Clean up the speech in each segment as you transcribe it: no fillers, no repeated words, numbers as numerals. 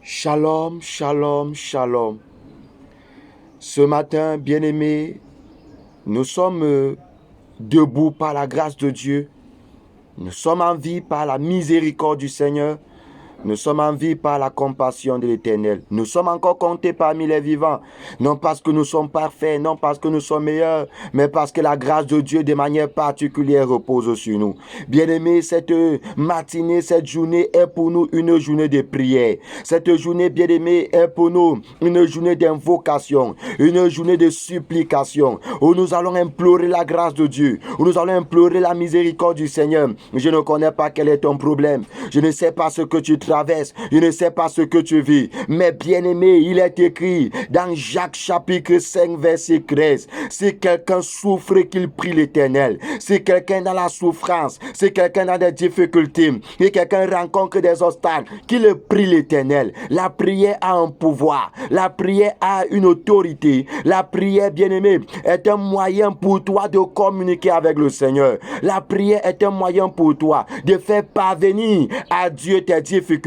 Shalom, shalom, shalom. Ce matin, bien-aimés, nous sommes debout par la grâce de Dieu. Nous sommes en vie par la miséricorde du Seigneur. Nous sommes en vie par la compassion de l'Éternel. Nous sommes encore comptés parmi les vivants. Non parce que nous sommes parfaits, non parce que nous sommes meilleurs, mais parce que la grâce de Dieu de manière particulière repose sur nous. Bien-aimés, cette matinée, cette journée est pour nous une journée de prière. Cette journée, bien-aimés, est pour nous une journée d'invocation, une journée de supplication, où nous allons implorer la grâce de Dieu, où nous allons implorer la miséricorde du Seigneur. Je ne connais pas quel est ton problème. Je ne sais pas ce que tu traverses. Je ne sais pas ce que tu vis. Mais bien-aimé, il est écrit dans Jacques chapitre 5 verset 13. Si quelqu'un souffre, qu'il prie l'Éternel. Si quelqu'un est dans la souffrance, si quelqu'un a des difficultés, si quelqu'un rencontre des obstacles, qu'il prie l'Éternel. La prière a un pouvoir. La prière a une autorité. La prière, bien-aimé, est un moyen pour toi de communiquer avec le Seigneur. La prière est un moyen pour toi de faire parvenir à Dieu tes difficultés,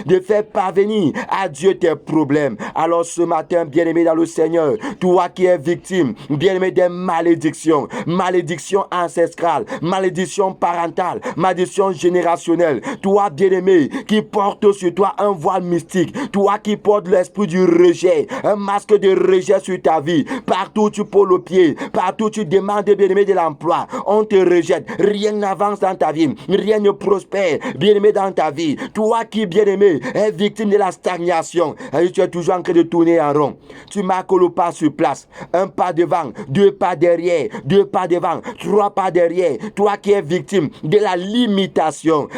de faire parvenir à Dieu tes problèmes. Alors ce matin, bien-aimé dans le Seigneur, toi qui es victime, bien-aimé des malédictions, malédictions ancestrales, malédictions parentales, malédictions générationnelles, toi bien-aimé qui porte sur toi un voile mystique, toi qui portes l'esprit du rejet, un masque de rejet sur ta vie, partout tu poses le pied, partout tu demandes, bien-aimé, de l'emploi, on te rejette, rien n'avance dans ta vie, rien ne prospère, bien-aimé, dans ta vie. Toi qui, bien-aimé, es victime de la stagnation, et tu es toujours en train de tourner en rond. Tu marques le pas sur place, un pas devant, deux pas derrière, deux pas devant, trois pas derrière. Toi qui es victime de la limitation,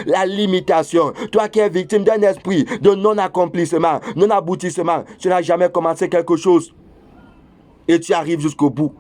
toi qui es victime d'un esprit de non-accomplissement, non-aboutissement, tu n'as jamais commencé quelque chose et tu arrives jusqu'au bout.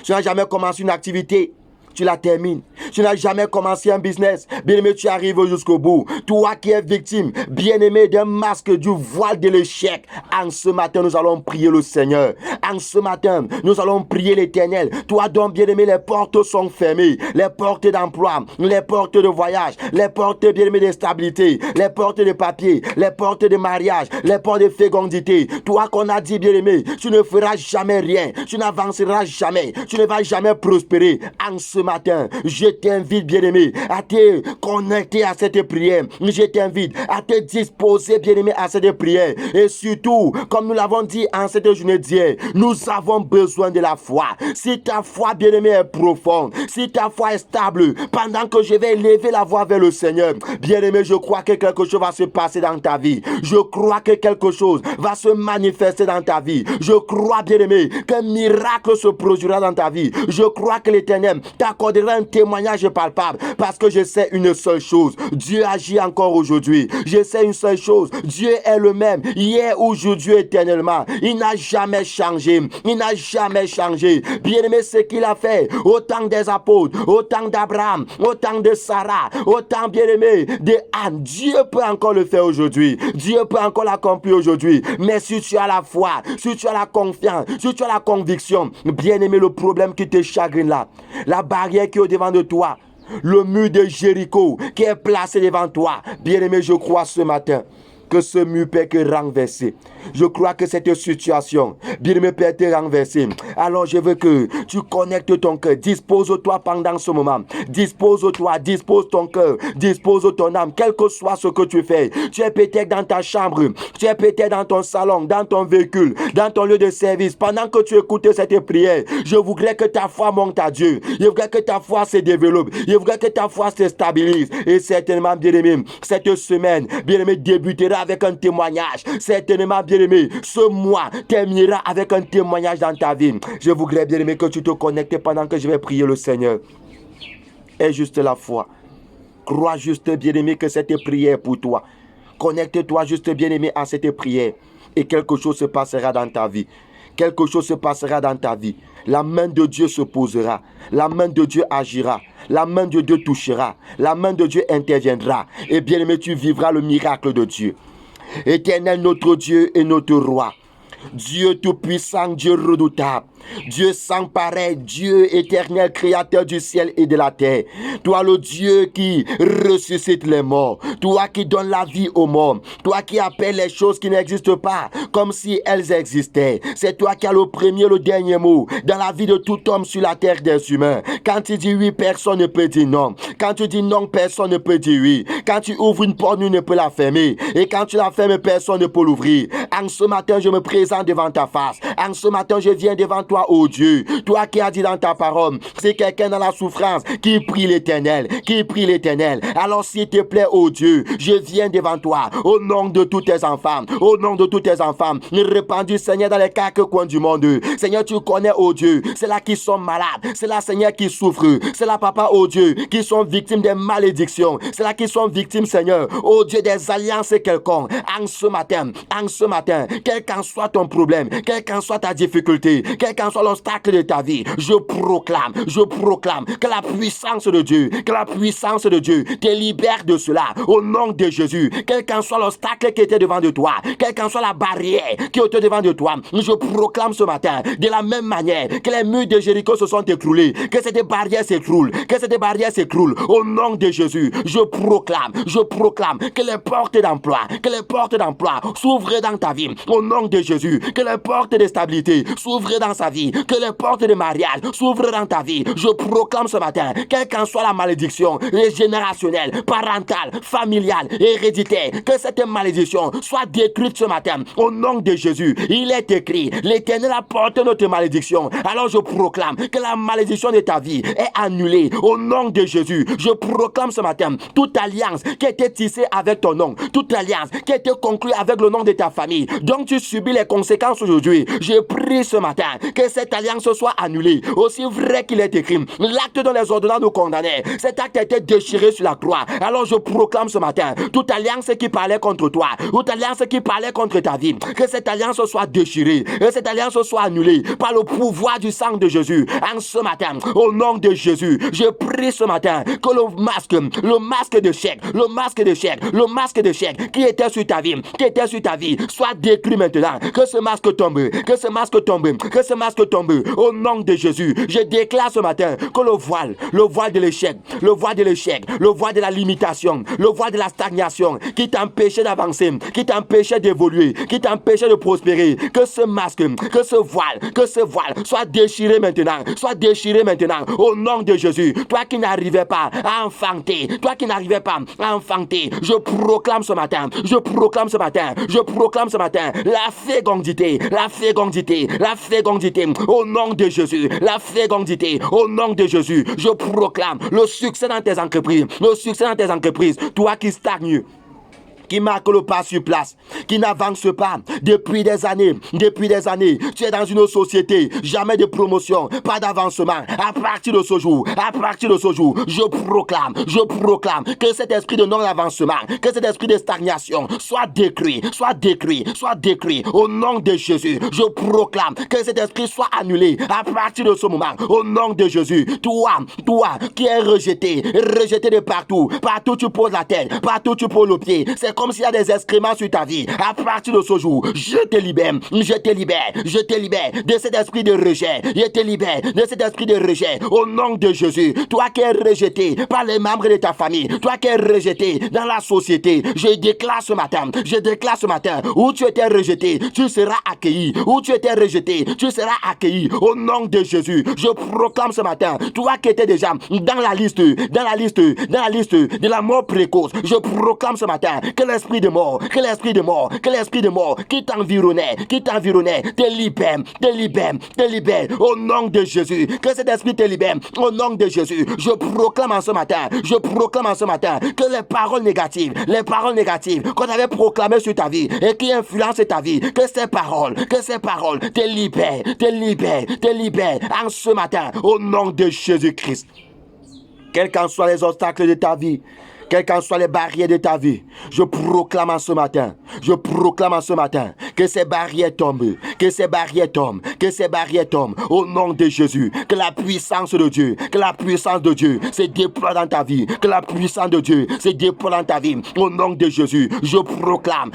Tu n'as jamais commencé une activité, tu la termines. Tu n'as jamais commencé un business, bien-aimé, tu arrives jusqu'au bout. Toi qui es victime, bien-aimé, d'un masque du voile de l'échec, en ce matin, nous allons prier le Seigneur. En ce matin, nous allons prier l'Éternel. Toi donc, bien-aimé, les portes sont fermées. Les portes d'emploi, les portes de voyage, les portes, bien-aimé, de stabilité, les portes de papier, les portes de mariage, les portes de fécondité. Toi qu'on a dit, bien-aimé, tu ne feras jamais rien. Tu n'avanceras jamais. Tu ne vas jamais prospérer. En ce matin, je t'invite, bien-aimé, à te connecter à cette prière. Je t'invite à te disposer, bien-aimé, à cette prière. Et surtout, comme nous l'avons dit en cette journée d'hier, nous avons besoin de la foi. Si ta foi, bien-aimé, est profonde, si ta foi est stable, pendant que je vais élever la voix vers le Seigneur, bien-aimé, je crois que quelque chose va se passer dans ta vie. Je crois que quelque chose va se manifester dans ta vie. Je crois, bien-aimé, qu'un miracle se produira dans ta vie. Je crois que l'Éternel t'accordera un témoignage palpable, parce que je sais une seule chose: Dieu agit encore aujourd'hui. Je sais une seule chose: Dieu est le même hier, aujourd'hui, éternellement. Il n'a jamais changé. Il n'a jamais changé. Bien-aimé, ce qu'il a fait au temps des apôtres, au temps d'Abraham, au temps de Sarah, au temps, bien-aimé, de Anne, Dieu peut encore le faire aujourd'hui. Dieu peut encore l'accomplir aujourd'hui. Mais si tu as la foi, si tu as la confiance, si tu as la conviction, bien-aimé, le problème qui te chagrine là, la barrière qui est au-devant de toi, le mur de Jéricho qui est placé devant toi, bien-aimé, je crois ce matin que ce mur peut être renversé. Je crois que cette situation, bien-aimé, peut être renversée. Alors je veux que tu connectes ton cœur. Dispose-toi pendant ce moment. Dispose-toi, dispose ton cœur, dispose ton âme, quel que soit ce que tu fais. Tu es peut-être dans ta chambre, tu es peut-être dans ton salon, dans ton véhicule, dans ton lieu de service. Pendant que tu écoutes cette prière, je voudrais que ta foi monte à Dieu. Je voudrais que ta foi se développe. Je voudrais que ta foi se stabilise. Et certainement, bien-aimé, cette semaine, bien-aimé, débutera avec un témoignage. Certainement, bien-aimé, ce mois terminera avec un témoignage dans ta vie. Je voudrais, bien-aimé, que tu te connectes pendant que je vais prier le Seigneur. Aie juste la foi. Crois juste, bien-aimé, que cette prière est pour toi. Connecte-toi juste, bien-aimé, à cette prière. Et quelque chose se passera dans ta vie. Quelque chose se passera dans ta vie. La main de Dieu se posera. La main de Dieu agira. La main de Dieu touchera. La main de Dieu interviendra. Et bien-aimé, tu vivras le miracle de Dieu. Éternel, notre Dieu et notre roi, Dieu tout-puissant, Dieu redoutable, Dieu sans pareil, Dieu éternel, créateur du ciel et de la terre. Toi le Dieu qui ressuscite les morts, toi qui donnes la vie aux morts, toi qui appelles les choses qui n'existent pas comme si elles existaient. C'est toi qui as le premier, le dernier mot dans la vie de tout homme sur la terre des humains. Quand tu dis oui, personne ne peut dire non. Quand tu dis non, personne ne peut dire oui. Quand tu ouvres une porte, nul ne peut la fermer. Et quand tu la fermes, personne ne peut l'ouvrir. En ce matin, je me présente devant ta face. En ce matin, je viens devant toi, oh Dieu. Toi qui as dit dans ta parole, c'est quelqu'un dans la souffrance qui prie l'Éternel, qui prie l'Éternel. Alors s'il te plaît, oh Dieu, je viens devant toi, au nom de tous tes enfants, au nom de tous tes enfants, répandus, Seigneur, dans les quatre coins du monde. Seigneur, tu connais, oh Dieu, c'est là qui sont malades, c'est là, Seigneur, qui souffrent, c'est là, Papa, oh Dieu, qui sont victimes des malédictions, c'est là qui sont victimes, Seigneur, oh Dieu, des alliances quelconques. En ce matin, quel qu'en soit ton problème, quelle qu'en soit ta difficulté, quel qu'en soit l'obstacle de ta vie, je proclame que la puissance de Dieu, te libère de cela, au nom de Jésus. Quel qu'en soit l'obstacle qui était devant de toi, quelle qu'en soit la barrière qui était devant de toi, je proclame ce matin, de la même manière que les murs de Jéricho se sont écroulés, que cette barrière s'écroule, au nom de Jésus. Je proclame que les portes d'emploi, s'ouvrent dans ta vie, au nom de Jésus. Que les portes de stabilité s'ouvrent dans sa vie, que les portes de mariage s'ouvrent dans ta vie. Je proclame ce matin, quelle qu'en soit la malédiction générationnelle, parentale, familiale, héréditaire, que cette malédiction soit détruite ce matin, au nom de Jésus. Il est écrit, l'Éternel a porté notre malédiction. Alors je proclame que la malédiction de ta vie est annulée, au nom de Jésus. Je proclame ce matin, toute alliance qui était tissée avec ton nom, toute alliance qui était conclue avec le nom de ta famille, donc tu subis les conséquences aujourd'hui. Je prie ce matin que cette alliance soit annulée, aussi vrai qu'il est écrit, l'acte dont les ordonnances nous condamnaient, cet acte a été déchiré sur la croix. Alors je proclame ce matin, toute alliance qui parlait contre toi, toute alliance qui parlait contre ta vie, que cette alliance soit déchirée, que cette alliance soit annulée par le pouvoir du sang de Jésus. En ce matin, au nom de Jésus, je prie ce matin que le masque de chèque, qui était sur ta vie, soit détruit maintenant. Que ce masque tombe, au nom de Jésus. Je déclare ce matin que le voile de l'échec, le voile de la limitation, le voile de la stagnation qui t'empêchait d'avancer, qui t'empêchait d'évoluer, qui t'empêchait de prospérer, que ce masque, que ce voile soit déchiré maintenant, au nom de Jésus. Toi qui n'arrivais pas à enfanter, je proclame ce matin, la fécondité, au nom de Jésus, au nom de Jésus. Je proclame le succès dans tes entreprises, toi qui stagnes, qui marque le pas sur place, qui n'avance pas depuis des années. Tu es dans une société, jamais de promotion, pas d'avancement. À partir de ce jour, je proclame que cet esprit de non-avancement, que cet esprit de stagnation soit détruit, au nom de Jésus. Je proclame que cet esprit soit annulé à partir de ce moment, au nom de Jésus. Toi qui es rejeté de partout tu poses la tête, partout tu poses le pied. C'est comme s'il y a des excréments sur ta vie. À partir de ce jour, je te libère de cet esprit de rejet. Au nom de Jésus. Toi qui es rejeté par les membres de ta famille, toi qui es rejeté dans la société, je déclare ce matin, où tu étais rejeté, tu seras accueilli. Où tu étais rejeté, tu seras accueilli. Au nom de Jésus, je proclame ce matin, toi qui étais déjà dans la liste de la mort précoce, je proclame ce matin que l'esprit de mort qui t'environnait, te libère, au nom de Jésus. Que cet esprit te libère, au nom de Jésus. Je proclame en ce matin que les paroles négatives qu'on avait proclamées sur ta vie et qui influencent ta vie, que ces paroles te libèrent en ce matin, au nom de Jésus-Christ. Quels qu'en soient les obstacles de ta vie, quelles qu'en soient les barrières de ta vie, je proclame en ce matin Je proclame en ce matin que ces barrières tombent, que ces barrières tombent, que ces barrières tombent au nom de Jésus. Que la puissance de Dieu, que la puissance de Dieu se déploie dans ta vie, que la puissance de Dieu se déploie dans ta vie au nom de Jésus. Je proclame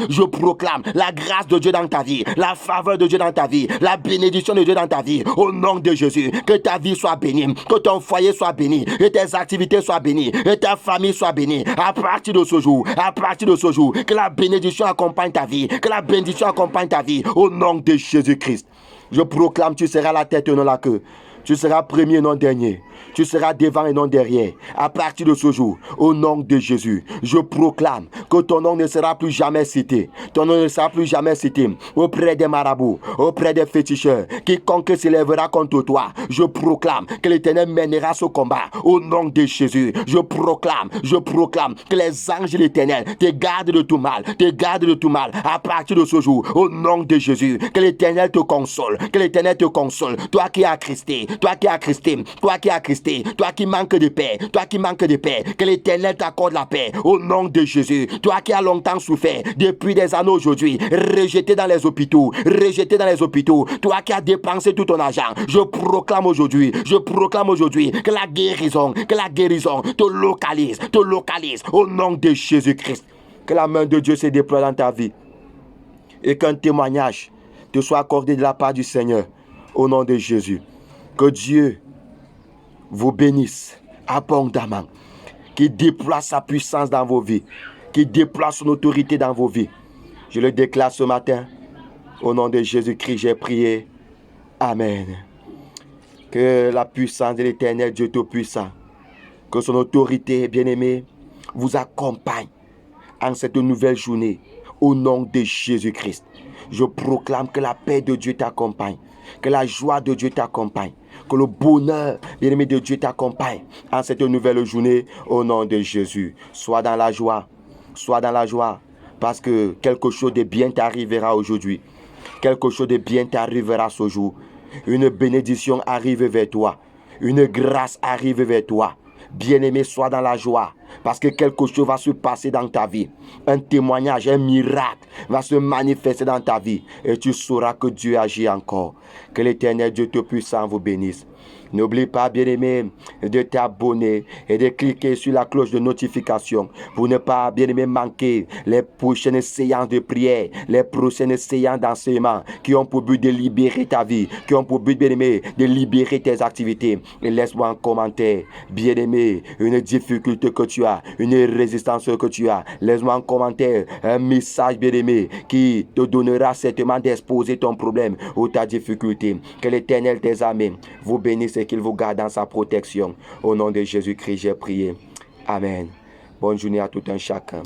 la grâce de Dieu dans ta vie, la faveur de Dieu dans ta vie, la bénédiction de Dieu dans ta vie au nom de Jésus. Que ta vie soit bénie, que ton foyer soit béni, et tes activités soient bénies, et ta famille soit bénie à partir de ce jour, que la bénédiction accompagne ta vie, que la bénédiction accompagne ta vie au nom de Jésus-Christ. Je proclame, tu seras la tête et non la queue. Tu seras premier et non dernier. Tu seras devant et non derrière. À partir de ce jour, au nom de Jésus, je proclame que ton nom ne sera plus jamais cité. Ton nom ne sera plus jamais cité auprès des marabouts, auprès des féticheurs. Quiconque s'élèvera contre toi, je proclame que l'Éternel mènera ce combat au nom de Jésus. Je proclame que les anges de l'Éternel te gardent de tout mal, à partir de ce jour, au nom de Jésus. Que l'Éternel te console, toi qui as Christé, toi qui manques de paix, que l'Éternel t'accorde la paix au nom de Jésus. Toi qui as longtemps souffert depuis des années aujourd'hui, rejeté dans les hôpitaux, toi qui as dépensé tout ton argent, je proclame aujourd'hui que la guérison te localise au nom de Jésus-Christ. Que la main de Dieu se déploie dans ta vie et qu'un témoignage te soit accordé de la part du Seigneur au nom de Jésus. Que Dieu vous bénisse abondamment, qu'il déploie sa puissance dans vos vies, qu'il déploie son autorité dans vos vies. Je le déclare ce matin, au nom de Jésus-Christ, j'ai prié. Amen. Que la puissance de l'Éternel Dieu Tout-Puissant, que son autorité, bien-aimée, vous accompagne en cette nouvelle journée, au nom de Jésus-Christ. Je proclame que la paix de Dieu t'accompagne, que la joie de Dieu t'accompagne, que le bonheur, bien-aimé, de Dieu t'accompagne en cette nouvelle journée au nom de Jésus. Sois dans la joie, parce que quelque chose de bien t'arrivera aujourd'hui. Quelque chose de bien t'arrivera ce jour. Une bénédiction arrive vers toi. Une grâce arrive vers toi. Bien-aimé, sois dans la joie, parce que quelque chose va se passer dans ta vie. Un témoignage, un miracle va se manifester dans ta vie. Et tu sauras que Dieu agit encore. Que l'Éternel Dieu Tout-Puissant vous bénisse. N'oublie pas, bien-aimé, de t'abonner et de cliquer sur la cloche de notification pour ne pas, bien-aimé, manquer les prochaines séances de prière, les prochaines séances d'enseignement qui ont pour but de libérer ta vie, qui ont pour but, bien-aimé, de libérer tes activités. Et laisse-moi en commentaire, bien-aimé, une difficulté que tu as, une résistance que tu as. Laisse-moi en commentaire un message, bien-aimé, qui te donnera certainement d'exposer ton problème ou ta difficulté. Que l'Éternel des armées vous bénisse et qu'il vous garde dans sa protection. Au nom de Jésus-Christ, j'ai prié. Amen. Bonne journée à tout un chacun.